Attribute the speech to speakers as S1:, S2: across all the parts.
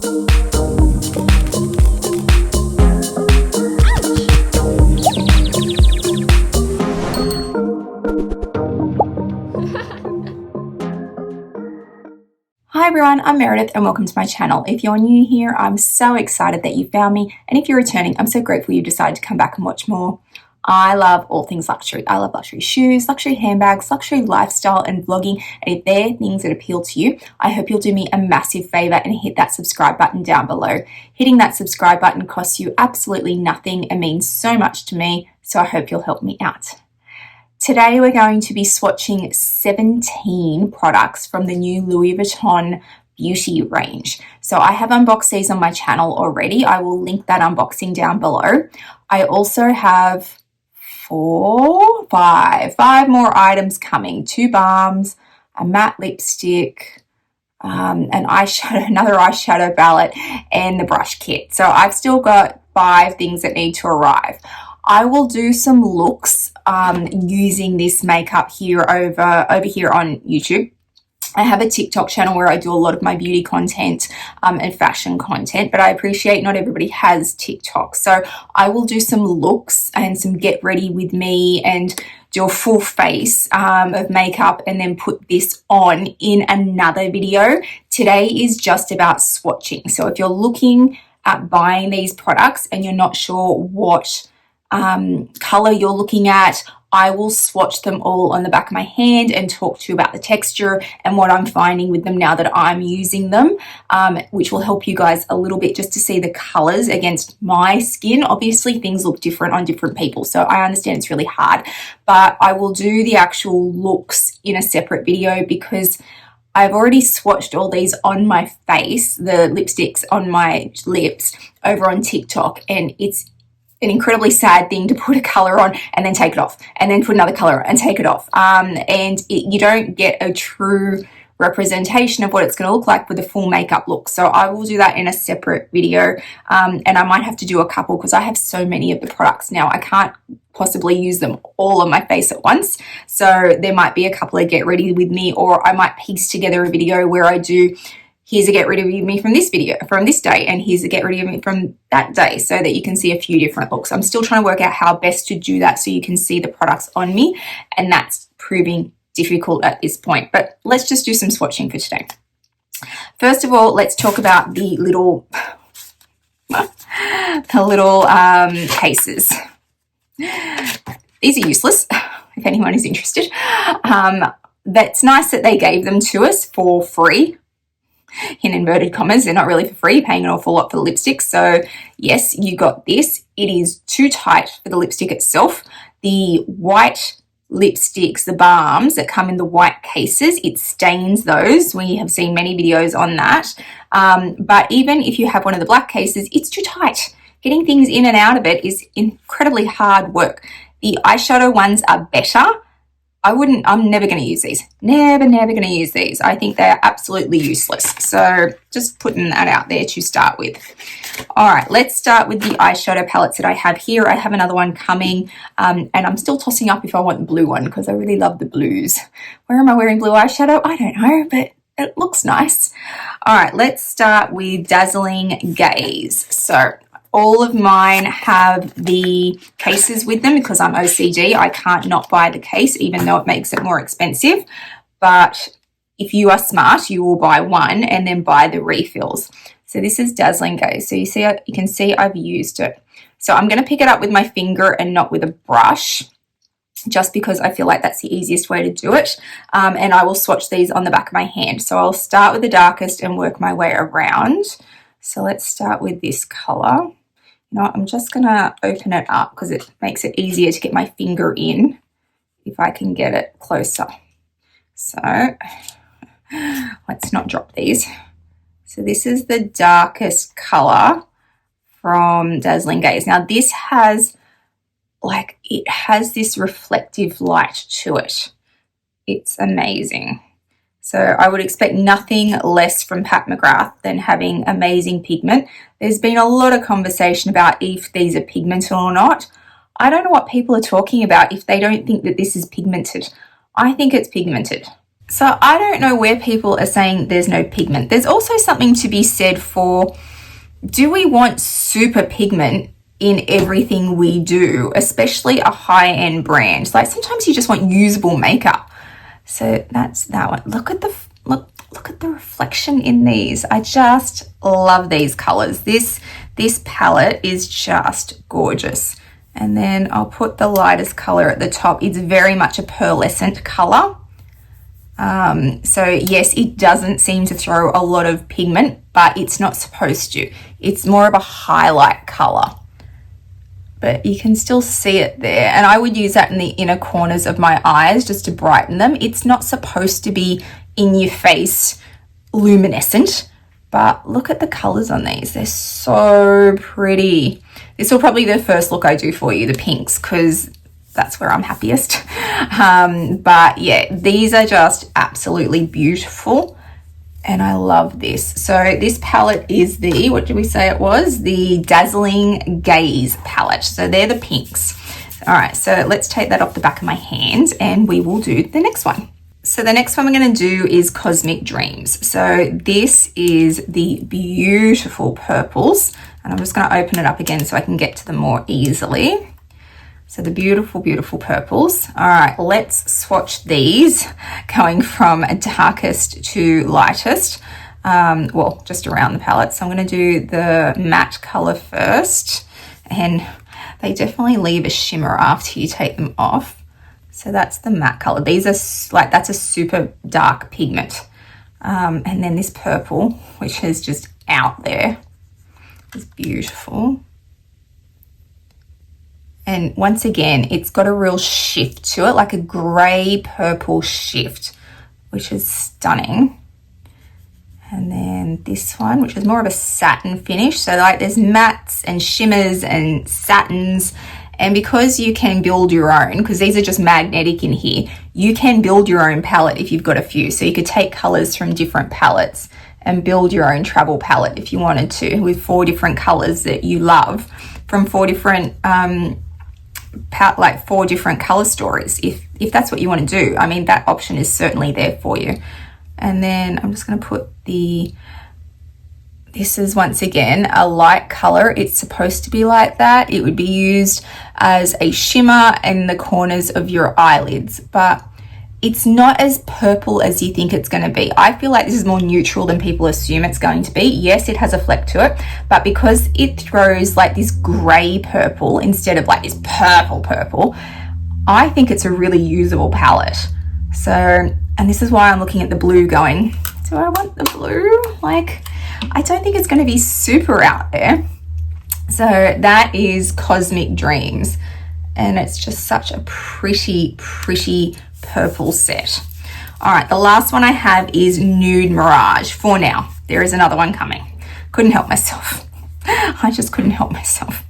S1: Hi everyone, I'm Meredith and welcome to my channel. If you're new here, I'm so excited that you found me, and if you're returning, I'm so grateful you decided to come back and watch more. I love all things luxury. I love luxury shoes, luxury handbags, luxury lifestyle and vlogging, and if they're things that appeal to you, I hope you'll do me a massive favor and hit that subscribe button down below. Hitting that subscribe button costs you absolutely nothing and means so much to me, so I hope you'll help me out. Today we're going to be swatching 17 products from the new Louis Vuitton beauty range. So I have unboxed these on my channel already. I will link that unboxing down below. I also have five more items coming. 2 balms, a matte lipstick, an eyeshadow, another eyeshadow palette, and the brush kit. So I've still got 5 things that need to arrive. I will do some looks using this makeup here over here on YouTube. I have a TikTok channel where I do a lot of my beauty content and fashion content, but I appreciate not everybody has TikTok. So I will do some looks and some get ready with me and do a full face of makeup and then put this on in another video. Today is just about swatching. So if you're looking at buying these products and you're not sure what color you're looking at, I will swatch them all on the back of my hand and talk to you about the texture and what I'm finding with them now that I'm using them, which will help you guys a little bit just to see the colors against my skin. Obviously things look different on different people, so I understand it's really hard, but I will do the actual looks in a separate video because I've already swatched all these on my face, the lipsticks on my lips over on TikTok, and it's an incredibly sad thing to put a color on and then take it off and then put another color and take it off. You don't get a true representation of what it's going to look like with a full makeup look. So I will do that in a separate video. And I might have to do a couple because I have so many of the products now. I can't possibly use them all on my face at once. So there might be a couple of get ready with me, or I might piece together a video where I do, here's a get ready with me from this video, from this day, and here's a get ready with me from that day, so that you can see a few different looks. I'm still trying to work out how best to do that so you can see the products on me, and that's proving difficult at this point. But let's just do some swatching for today. First of all, let's talk about the little, cases. These are useless, if anyone is interested. That's nice that they gave them to us for free. In inverted commas, they're not really for free, paying an awful lot for the lipstick. So yes, you got this. It is too tight for the lipstick itself. The white lipsticks, the balms that come in the white cases, it stains those. We have seen many videos on that. But even if you have one of the black cases, it's too tight. Getting things in and out of it is incredibly hard work. The eyeshadow ones are better. I'm never going to use these. Never going to use these. I think they're absolutely useless. So just putting that out there to start with. All right, let's start with the eyeshadow palettes that I have here. I have another one coming, and I'm still tossing up if I want the blue one because I really love the blues. Where am I wearing blue eyeshadow? I don't know, but it looks nice. All right, let's start with Dazzling Gaze. So all of mine have the cases with them because I'm OCD. I can't not buy the case, even though it makes it more expensive. But if you are smart, you will buy one and then buy the refills. So this is Dazzling Gaze. So you can see I've used it. So I'm going to pick it up with my finger and not with a brush, just because I feel like that's the easiest way to do it. And I will swatch these on the back of my hand. So I'll start with the darkest and work my way around. So let's start with this color. You know, I'm just going to open it up because it makes it easier to get my finger in if I can get it closer. So let's not drop these. So this is the darkest color from Dazzling Gaze. Now this has this reflective light to it. It's amazing. So I would expect nothing less from Pat McGrath than having amazing pigment. There's been a lot of conversation about if these are pigmented or not. I don't know what people are talking about if they don't think that this is pigmented. I think it's pigmented. So I don't know where people are saying there's no pigment. There's also something to be said for, do we want super pigment in everything we do, especially a high-end brand? Like sometimes you just want usable makeup. So that's that one. Look at the reflection in these. I just love these colors. This palette is just gorgeous. And then I'll put the lightest color at the top. It's very much a pearlescent color. So yes, it doesn't seem to throw a lot of pigment, but it's not supposed to. It's more of a highlight color, but you can still see it there. And I would use that in the inner corners of my eyes just to brighten them. It's not supposed to be in your face luminescent, but look at the colors on these. They're so pretty. This will probably be the first look I do for you, the pinks, because that's where I'm happiest. But yeah, these are just absolutely beautiful. And I love this. So this palette is the, what did we say it was? The Dazzling Gaze palette. So they're the pinks. All right, so let's take that off the back of my hand and we will do the next one. So the next one we're going to do is Cosmic Dreams. So this is the beautiful purples. And I'm just going to open it up again so I can get to them more easily. So the beautiful, beautiful purples. All right, let's swatch these going from darkest to lightest. Well, just around the palette. So I'm going to do the matte color first. And they definitely leave a shimmer after you take them off. So that's the matte color. These are like, that's a super dark pigment. And then this purple, which is just out there, is beautiful. And once again, it's got a real shift to it, like a grey purple shift, which is stunning. And then this one, which is more of a satin finish. So like there's mattes and shimmers and satins. And because you can build your own, because these are just magnetic in here, you can build your own palette if you've got a few. So you could take colors from different palettes and build your own travel palette if you wanted to, with 4 different colors that you love from 4 different, like 4 different color stories. If that's what you want to do, I mean, that option is certainly there for you. And then I'm just going to put this is once again a light color. It's supposed to be like that. It would be used as a shimmer in the corners of your eyelids, but it's not as purple as you think it's going to be. I feel like this is more neutral than people assume it's going to be. Yes, it has a fleck to it, but because it throws like this gray purple instead of like this purple, I think it's a really usable palette. So, and this is why I'm looking at the blue going, do I want the blue? Like, I don't think it's going to be super out there. So that is Cosmic Dreams. And it's just such a pretty, pretty purple set. All right, the last one I have is Nude Mirage for now. There is another one coming. Couldn't help myself. I just couldn't help myself.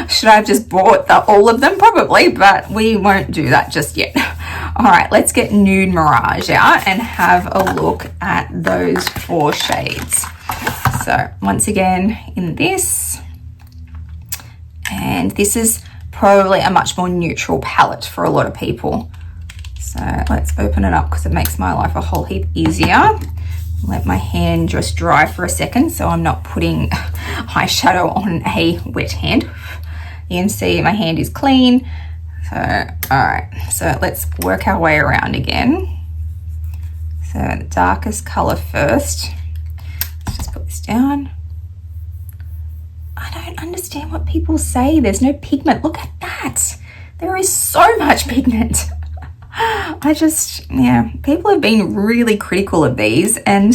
S1: Should I have just bought all of them? Probably, but we won't do that just yet. All right, let's get Nude Mirage out and have a look at those 4 shades. So once again, in this, and this is probably a much more neutral palette for a lot of people. So let's open it up because it makes my life a whole heap easier. Let my hand just dry for a second so I'm not putting eyeshadow on a wet hand. You can see my hand is clean. So, all right, so let's work our way around again. So the darkest color first. Let's just put this down. I don't understand what people say. There's no pigment. Look at that. There is so much pigment. Yeah, people have been really critical of these and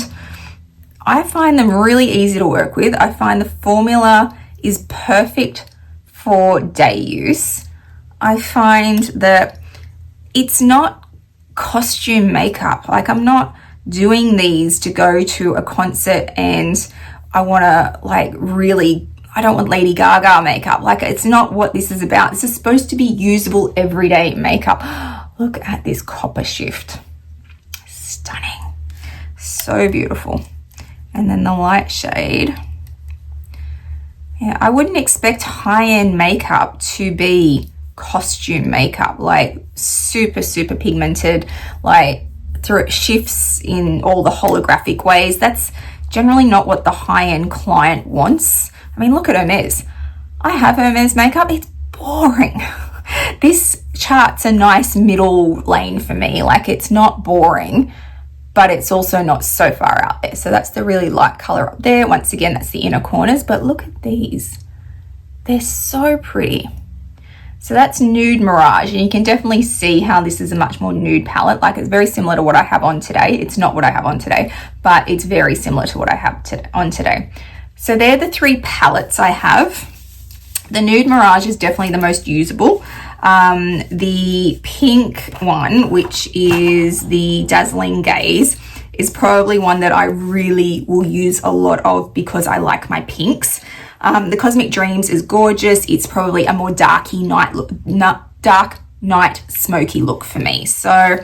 S1: I find them really easy to work with. I find the formula is perfect for day use. I find that it's not costume makeup. Like, I'm not doing these to go to a concert and I want to like really, I don't want Lady Gaga makeup. Like, it's not what this is about. This is supposed to be usable everyday makeup. Look at this copper shift. Stunning. So beautiful. And then the light shade. Yeah, I wouldn't expect high-end makeup to be costume makeup, like super, super pigmented, like through it shifts in all the holographic ways. That's generally not what the high-end client wants. I mean, look at Hermes. I have Hermes makeup. It's boring. This chart's a nice middle lane for me. Like, it's not boring, but it's also not so far out there. So that's the really light color up there. Once again, that's the inner corners, but look at these. They're so pretty. So that's Nude Mirage, and you can definitely see how this is a much more nude palette. Like, it's very similar to what I have on today. It's not what I have on today, but it's very similar to what I have on today. So they're the 3 palettes I have. The Nude Mirage is definitely the most usable. The pink one, which is the Dazzling Gaze, is probably one that I really will use a lot of because I like my pinks. The Cosmic Dreams is gorgeous. It's probably a more dark night smoky look for me. So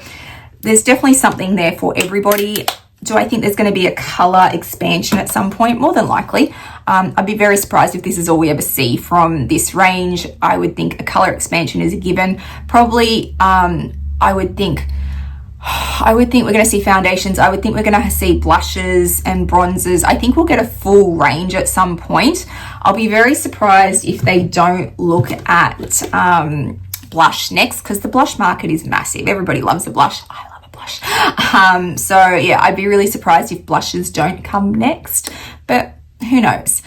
S1: there's definitely something there for everybody. Do I think there's going to be a color expansion at some point? More than likely. I'd be very surprised if this is all we ever see from this range. I would think a color expansion is a given. Probably, I would think we're going to see foundations. I would think we're going to see blushes and bronzers. I think we'll get a full range at some point. I'll be very surprised if they don't look at blush next, because the blush market is massive. Everybody loves a blush. I love a blush. So yeah, I'd be really surprised if blushes don't come next, but who knows.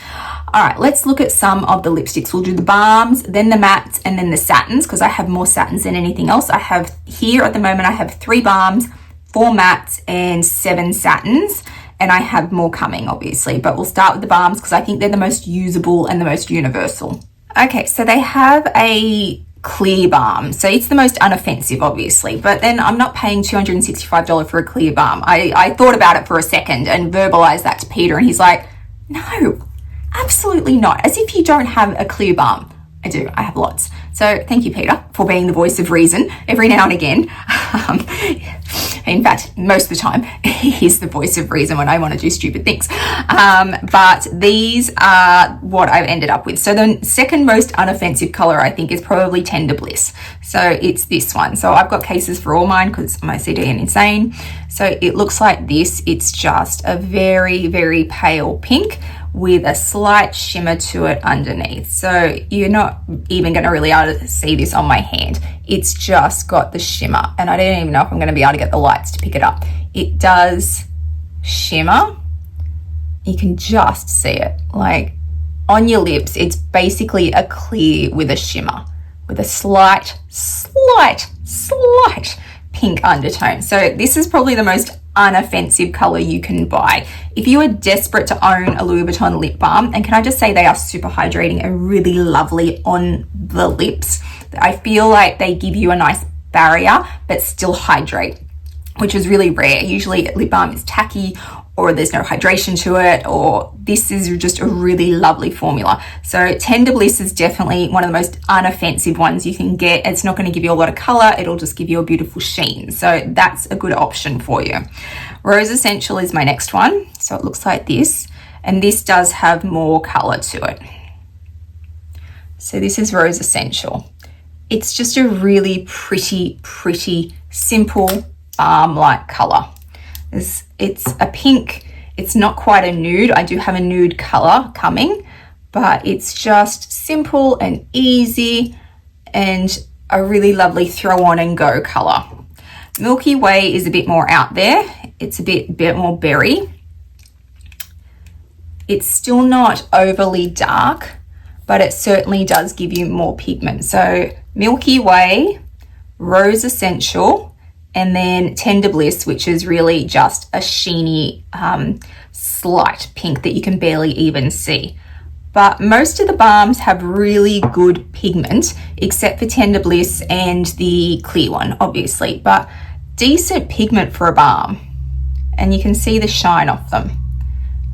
S1: All right, let's look at some of the lipsticks. We'll do the balms, then the mattes, and then the satins, because I have more satins than anything else. I have here at the moment, I have 3 balms, 4 mattes, and 7 satins, and I have more coming, obviously, but we'll start with the balms because I think they're the most usable and the most universal. Okay, so they have a clear balm, so it's the most unoffensive, obviously, but then I'm not paying $265 for a clear balm. I thought about it for a second and verbalized that to Peter, and he's like, no, absolutely not. As if you don't have a clear balm. I do. I have lots. So thank you, Peter, for being the voice of reason every now and again. In fact, most of the time, he's the voice of reason when I want to do stupid things. But these are what I've ended up with. So the second most unoffensive color, I think, is probably Tender Bliss. So it's this one. So I've got cases for all mine because my CD and insane. So it looks like this. It's just a very, very pale pink with a slight shimmer to it underneath. So you're not even going to really be able to see this on my hand. It's just got the shimmer, and I don't even know if I'm going to be able to get the lights to pick it up. It does shimmer. You can just see it. Like on your lips, it's basically a clear with a shimmer, with a slight pink undertone. So this is probably the most unoffensive color you can buy if you are desperate to own a Louis Vuitton lip balm. And can I just say, they are super hydrating and really lovely on the lips. I feel like they give you a nice barrier but still hydrate, which is really rare. Usually lip balm is tacky, or there's no hydration to it, or this is just a really lovely formula. So Tender Bliss is definitely one of the most unoffensive ones you can get. It's not going to give you a lot of color. It'll just give you a beautiful sheen. So that's a good option for you. Rose Essential is my next one. So it looks like this, and this does have more color to it. So this is Rose Essential. It's just a really pretty, simple balm-like color. It's a pink. It's not quite a nude. I do have a nude color coming, but it's just simple and easy and a really lovely throw on and go color. Milky Way is a bit more out there. It's a bit more berry. It's still not overly dark, but it certainly does give you more pigment. So Milky Way, Rose Essential, and then Tender Bliss, which is really just a sheeny, slight pink that you can barely even see. But most of the balms have really good pigment, except for Tender Bliss and the clear one, obviously. But decent pigment for a balm, and you can see the shine off them.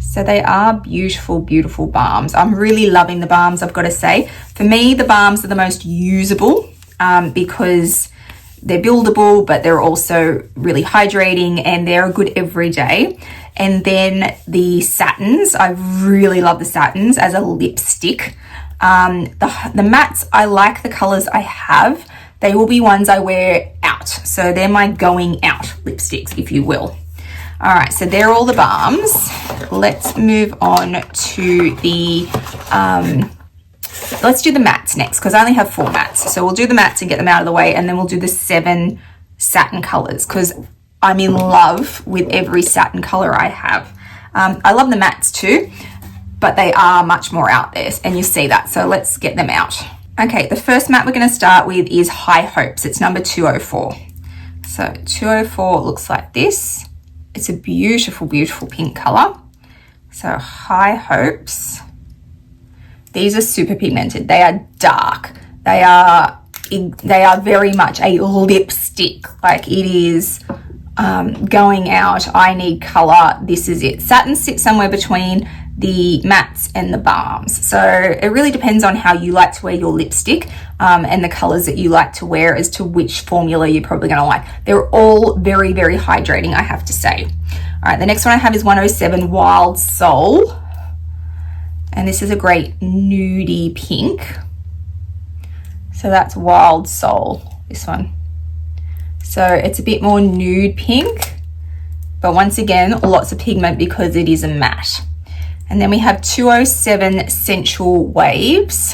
S1: So they are beautiful, beautiful balms. I'm really loving the balms, I've got to say. For me, the balms are the most usable because they're buildable, but they're also really hydrating and they're good every day. And then the satins, I really love the satins as a lipstick. The mattes, I like the colors I have. They will be ones I wear out. out. So they're my going out lipsticks, if you will. All right, so they're all the balms. Let's move on to the, let's do the mattes next, because I only have 4 mattes. So we'll do the mattes and get them out of the way, and then we'll do the 7 satin colors, because I'm in love with every satin color I have. I love the mattes too, but they are much more out there, and you see that. So let's get them out. Okay, the first matte we're going to start with is High Hopes. It's number 204. So 204 looks like this. It's a beautiful, beautiful pink color. So High Hopes. These are super pigmented. They are dark. They are very much a lipstick. Like, it is going out. I need color. This is it. Satin sits somewhere between the mattes and the balms. So it really depends on how you like to wear your lipstick, and the colors that you like to wear as to which formula you're probably going to like. They're all very, very hydrating, I have to say. All right, the next one I have is 107 Wild Soul. And this is a great nudie pink. So that's Wild Soul, this one. So it's a bit more nude pink, but once again, lots of pigment because it is a matte. And then we have 207 Sensual Waves,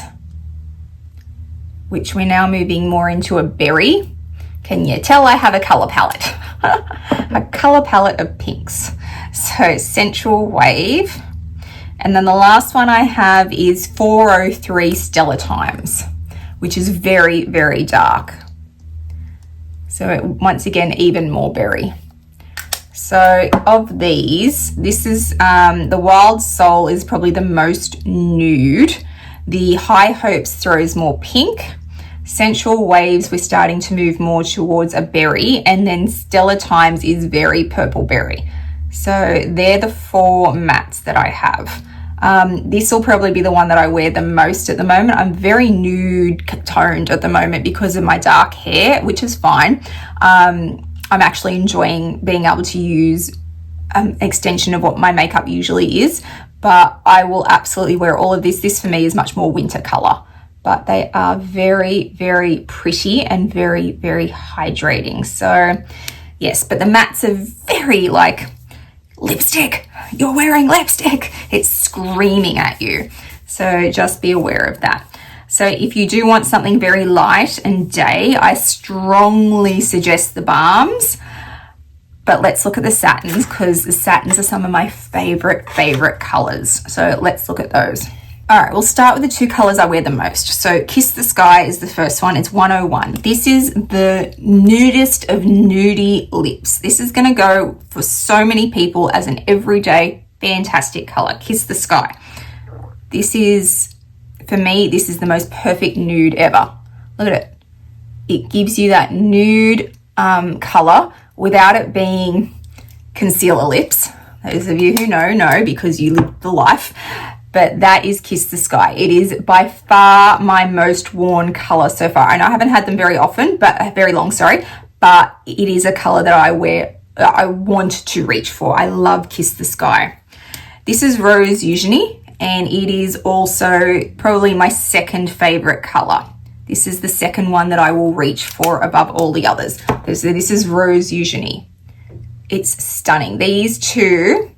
S1: which we're now moving more into a berry. Can you tell I have a color palette? A color palette of pinks. So Sensual Wave. And then the last one I have is 403 Stellar Times, which is very, very dark. So once again, even more berry. So of these, this is the Wild Soul is probably the most nude. The High Hopes throws more pink. Sensual Waves, we're starting to move more towards a berry. And then Stellar Times is very purple berry. So they're the 4 mattes that I have. This will probably be the one that I wear the most at the moment. I'm very nude toned at the moment because of my dark hair, which is fine. I'm actually enjoying being able to use an extension of what my makeup usually is, but I will absolutely wear all of this. This for me is much more winter color, but they are very, very pretty and very, very hydrating. So yes, but the mattes are very like, lipstick, you're wearing lipstick. It's screaming at you. So just be aware of that. So if you do want something very light and day, I strongly suggest the balms. But let's look at the satins, because the satins are some of my favorite colors. So let's look at those. All right, we'll start with the 2 colors I wear the most. So Kiss the Sky is the first one. It's 101. This is the nudist of nudie lips. This is going to go for so many people as an everyday fantastic color. Kiss the Sky. This is, for me, this is the most perfect nude ever. Look at it. It gives you that nude color without it being concealer lips. Those of you who know because you live the life. But that is Kiss the Sky. It is by far my most worn color so far. I know I haven't had them very often, but very long, sorry. But it is a color that I wear, I want to reach for. I love Kiss the Sky. This is Rose Eugenie, and it is also probably my second favorite color. This is the second one that I will reach for above all the others. This is Rose Eugenie. It's stunning. These 2,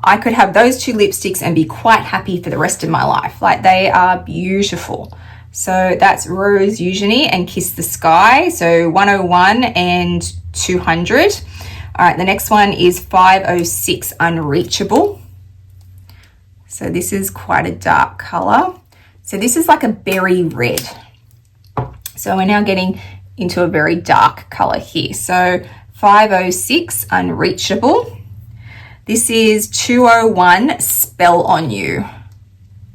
S1: I could have those 2 lipsticks and be quite happy for the rest of my life. Like, they are beautiful. So that's Rose Eugenie and Kiss the Sky. So 101 and 200. All right, the next one is 506 Unreachable. So this is quite a dark color. So this is like a berry red. So we're now getting into a very dark color here. So 506 Unreachable. This is 201 Spell on You.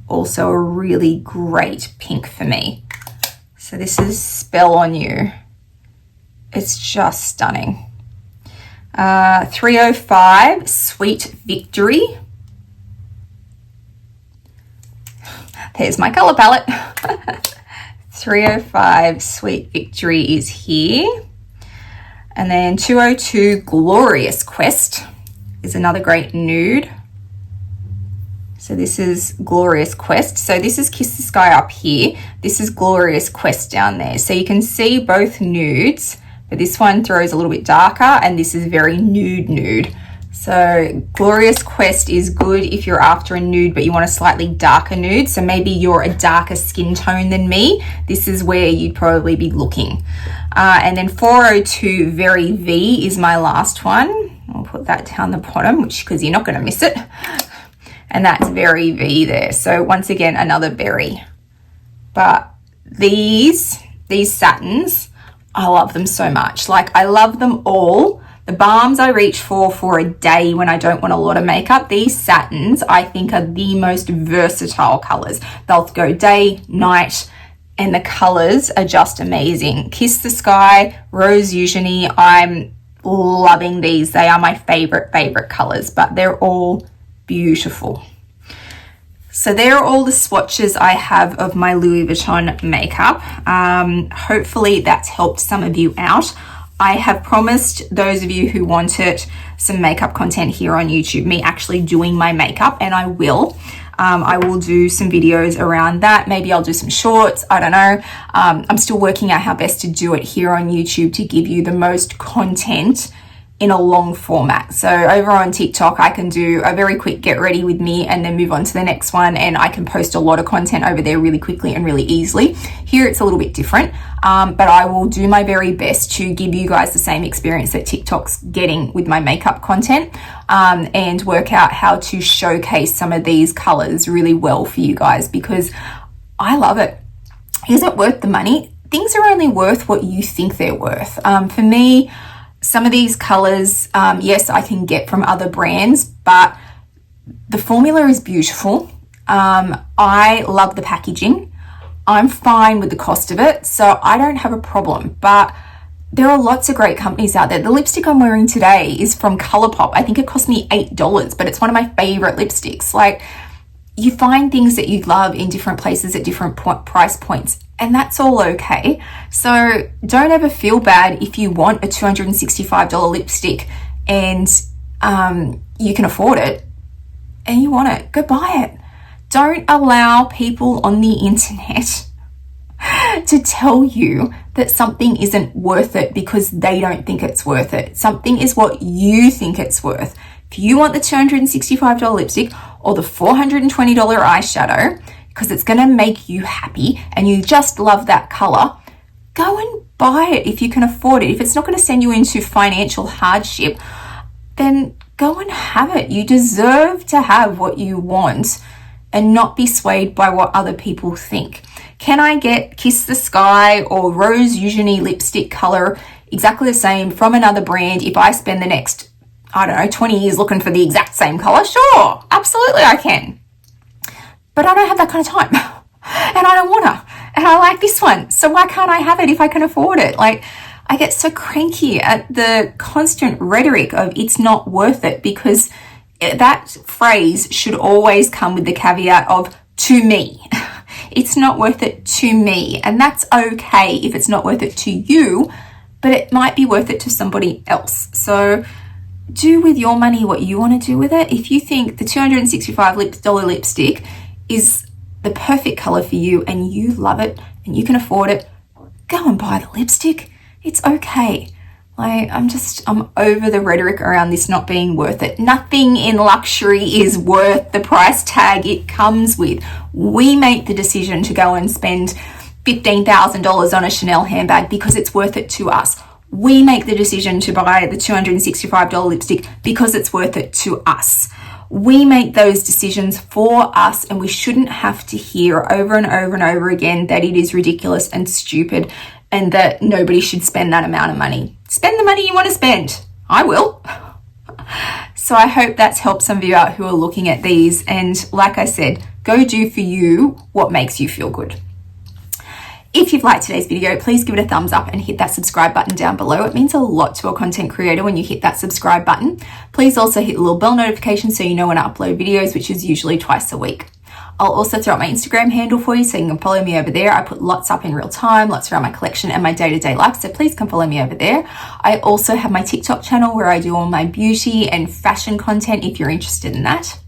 S1: Also a really great pink for me. So this is Spell on You. It's just stunning. 305 Sweet Victory. There's my color palette. 305 Sweet Victory is here. And then 202 Glorious Quest is another great nude. So this is Glorious Quest. So this is Kiss the Sky up here. This is Glorious Quest down there. So you can see both nudes, but this one throws a little bit darker, and this is very nude. So Glorious Quest is good if you're after a nude but you want a slightly darker nude. So maybe you're a darker skin tone than me. This is where you'd probably be looking. And then 402 Very V is my last one. I'll put that down the bottom, because you're not going to miss it. And that's Very V there. So once again, another berry. But these satins, I love them so much. Like, I love them all. The balms I reach for a day when I don't want a lot of makeup. These satins, I think, are the most versatile colors. They'll go day, night, and the colors are just amazing. Kiss the Sky, Rose Eugenie, I'm loving these. They are my favorite colors, but they're all beautiful. So there are all the swatches I have of my Louis Vuitton makeup. Hopefully that's helped some of you out. I have promised those of you who wanted some makeup content here on YouTube, me actually doing my makeup, and I will. I will do some videos around that. Maybe I'll do some shorts. I don't know. I'm still working out how best to do it here on YouTube to give you the most content in a long format. So over on TikTok, I can do a very quick get ready with me and then move on to the next one, and I can post a lot of content over there really quickly and really easily. Here it's a little bit different, but I will do my very best to give you guys the same experience that TikTok's getting with my makeup content, and work out how to showcase some of these colors really well for you guys, because I love it. Is it worth the money? Things are only worth what you think they're worth. For me, some of these colors, yes, I can get from other brands, but the formula is beautiful. I love the packaging. I'm fine with the cost of it, so I don't have a problem. But there are lots of great companies out there. The lipstick I'm wearing today is from ColourPop. I think it cost me $8, but it's one of my favorite lipsticks. Like, you find things that you love in different places at different price points, and that's all okay. So don't ever feel bad if you want a $265 lipstick and you can afford it and you want it, go buy it. Don't allow people on the internet to tell you that something isn't worth it because they don't think it's worth it. Something is what you think it's worth. If you want the $265 lipstick or the $420 eyeshadow, because it's going to make you happy and you just love that color, go and buy it if you can afford it. If it's not going to send you into financial hardship, then go and have it. You deserve to have what you want and not be swayed by what other people think. Can I get Kiss the Sky or Rose Eugenie lipstick color exactly the same from another brand if I spend the next, I don't know, 20 years looking for the exact same color? Sure, absolutely I can. But I don't have that kind of time, and I don't wanna, and I like this one, so why can't I have it if I can afford it? Like, I get so cranky at the constant rhetoric of it's not worth it, because that phrase should always come with the caveat of to me. It's not worth it to me, and that's okay if it's not worth it to you, but it might be worth it to somebody else. So do with your money what you want to do with it. If you think the $265 lipstick is the perfect color for you and you love it and you can afford it, go and buy the lipstick. It's okay. Like, I'm over the rhetoric around this not being worth it. Nothing in luxury is worth the price tag it comes with. We make the decision to go and spend $15,000 on a Chanel handbag because it's worth it to us. We make the decision to buy the $265 lipstick because it's worth it to us. We make those decisions for us, and we shouldn't have to hear over and over and over again that it is ridiculous and stupid and that nobody should spend that amount of money. Spend the money you want to spend. I will. So I hope that's helped some of you out who are looking at these, and like I said, go do for you what makes you feel good. If you've liked today's video, please give it a thumbs up and hit that subscribe button down below. It means a lot to a content creator when you hit that subscribe button. Please also hit the little bell notification so you know when I upload videos, which is usually twice a week. I'll also throw up my Instagram handle for you so you can follow me over there. I put lots up in real time, lots around my collection and my day-to-day life, so please come follow me over there. I also have my TikTok channel where I do all my beauty and fashion content if you're interested in that.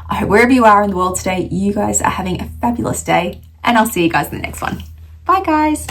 S1: I hope wherever you are in the world today, you guys are having a fabulous day, and I'll see you guys in the next one. Bye guys.